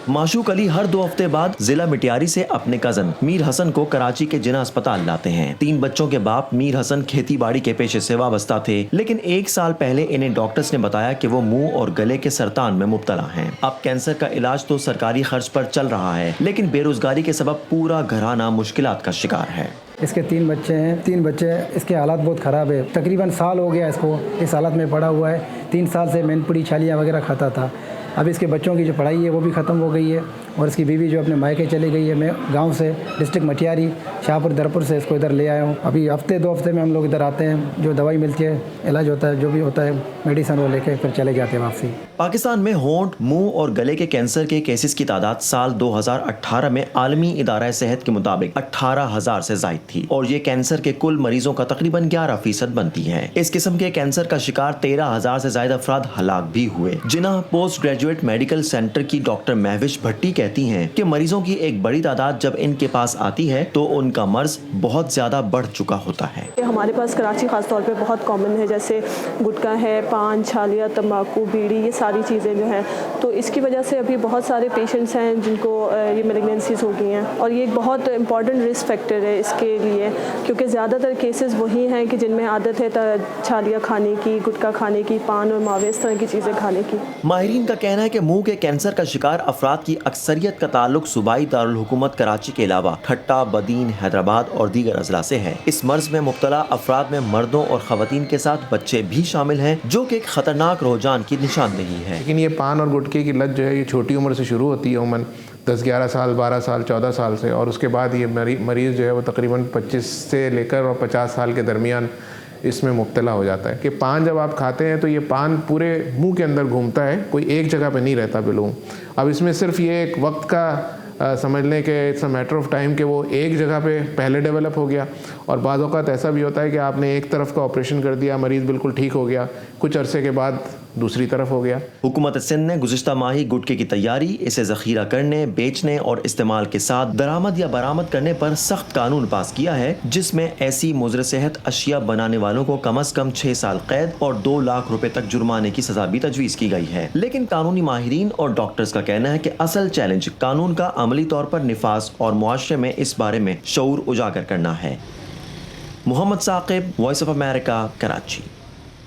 माशूक अली हर 2 हफ्ते बाद जिला मिटियारी से अपने कजन मीर हसन को कराची के जिना अस्पताल लाते हैं। 3 बच्चों के बाप मीर हसन खेती बाड़ी के पेशे से वाबस्ता थे, लेकिन 1 साल पहले इन्हें डॉक्टर्स ने बताया कि वो मुंह और गले के सरतान में मुब्तला हैं। अब कैंसर का इलाज तो सरकारी खर्च पर चल रहा है, लेकिन बेरोजगारी के सबब पूरा घराना मुश्किलात का शिकार है। इसके 3 बच्चे हैं, 3 बच्चे, इसके हालात बहुत ख़राब है। तकरीबन साल हो गया इसको इस हालत में पड़ा हुआ है। 3 साल से मैनपुरी छालियाँ वगैरह खाता था। अब इसके बच्चों की जो पढ़ाई है वो भी ख़त्म हो गई है और इसकी बीवी जो अपने मायके चली गई है। मैं गांव से डिस्ट्रिक्ट मटियारी शाहपुर दरपुर से इसको इधर ले आया हूँ। अभी हफ्ते 2 हफ्ते में हम लोग इधर आते हैं, जो दवाई मिलती है, इलाज होता है, जो भी होता है मेडिसिन वो लेके फिर चले जाते हैं वापसी। पाकिस्तान में होंठ, मुंह और गले के कैंसर के केसेस की तादाद साल 2018 में आलमी इदारा सेहत के मुताबिक 18,000 से जायद थी और ये कैंसर के कुल मरीजों का तकरीबन 11% बनती है। इस किस्म के कैंसर का शिकार 13,000 से ज्यादा अफराद हलाक भी हुए। जिन्ना पोस्ट ग्रेजुएट मेडिकल सेंटर की डॉक्टर महविश भट्टी कहती हैं कि मरीजों की एक बड़ी तादाद जब इनके पास आती है तो उनका मर्ज बहुत ज्यादा बढ़ चुका होता है। हमारे पास कराची खास तौर पे बहुत कॉमन है, जैसे गुटखा है, पान, छालिया, तंबाकू, बीड़ी, ये सारी चीज़ें जो हैं, तो इसकी वजह से अभी बहुत सारे पेशेंट्स हैं जिनको ये मैलिग्नेंसीज हो गई हैं और ये एक बहुत इंपॉर्टेंट रिस्क फैक्टर है इसके लिए, क्योंकि ज़्यादातर केसेस वही हैं कि जिनमें आदत है छालिया खाने की, गुटखा खाने की, पान और मावे, इस तरह की चीज़ें खाने की। माहिरीन का कहना है कि मुंह के कैंसर का शिकार अफराद की अक्सरियत का ताल्लुक सूबाई दारुल हुकूमत कराची के अलावा ठट्टा, बदीन, हैदराबाद और दीगर अजला से है। इस मर्ज में मुब्तला अफराद में मर्दों और खवातीन के साथ बच्चे भी शामिल हैं, जो कि एक खतरनाक रुझान की निशानदेही है। लेकिन ये पान और गुटखे की लत जो है ये छोटी उम्र से शुरू होती है, उमन 10-11 साल, 12 साल, 14 साल से, और उसके बाद ये मरीज़ जो है वो तकरीबन 25 से लेकर और 50 साल के दरमियान इसमें मुब्तला हो जाता है। कि पान जब आप खाते हैं तो ये पान पूरे मुंह के अंदर घूमता है, कोई एक जगह पे नहीं रहता बिल्कुल। अब इसमें सिर्फ ये एक वक्त का समझ लें कि it's a matter of time कि वो एक जगह पे पहले डेवलप हो गया, और बाज़ औक़ात ऐसा भी होता है कि आपने एक तरफ का ऑपरेशन कर दिया, मरीज़ बिल्कुल ठीक हो गया, कुछ अरसे के बाद दूसरी तरफ हो गया। हुकूमत सिंध ने गुज़िश्ता माही गुटखे की तैयारी, इसे ज़ख़ीरा करने, बेचने और इस्तेमाल के साथ दरामद या बरामद करने पर सख्त कानून पास किया है, जिसमें ऐसी मुज़र सेहत अशिया बनाने वालों को कम अज़ कम 6 साल कैद और 2 लाख रुपए तक जुर्माने की सजा भी तजवीज़ की गई है। लेकिन कानूनी माहिरीन और डॉक्टर्स का कहना है कि असल चैलेंज कानून का अमली तौर पर निफाज और मुआशरे में इस बारे में शऊर उजागर करना है। Mohammad Saqib, voice of America, Karachi.